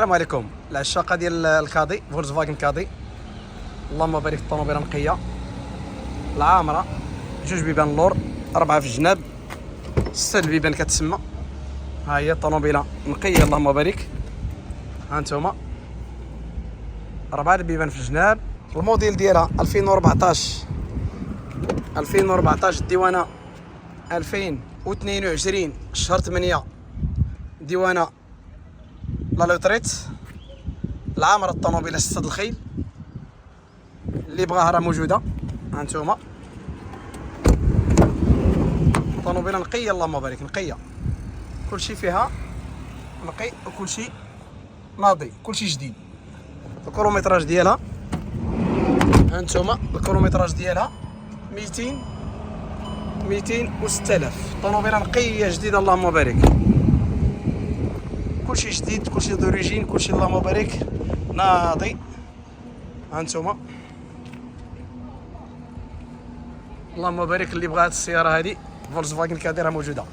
السلام عليكم العشاقه ديال الكادي فولكس فاجن كادي. اللهم بارك. الطوموبيله نقيه العامره، جوج بيبان اللور، 4 في الجناب، 6 البيبان كتسمى. ها هي الطوموبيله نقيه اللهم بارك. ها انتوما 4 البيبان في الجناب. الموديل ديالها 2014 الديوانه 2022 شهر 8 ديوانه لا لوتريت. العامره الطوموبيله 6 الخيل، اللي بغاها راه موجوده. هانتوما طوموبيله نقيه اللهم بارك، نقيه كلشي فيها نقي وكلشي ناضي، كلشي جديد. الكيلومتراج ديالها هانتوما، الكيلومتراج ديالها 200 و 6000. طوموبيله نقيه جديده اللهم بارك، كلشي جديد، كلشي دوريجين، كلشي اللهم بارك ناضي. هانتوما اللهم بارك، اللي بغا هاد السياره هادي فولكس فاجن كادي راه موجوده.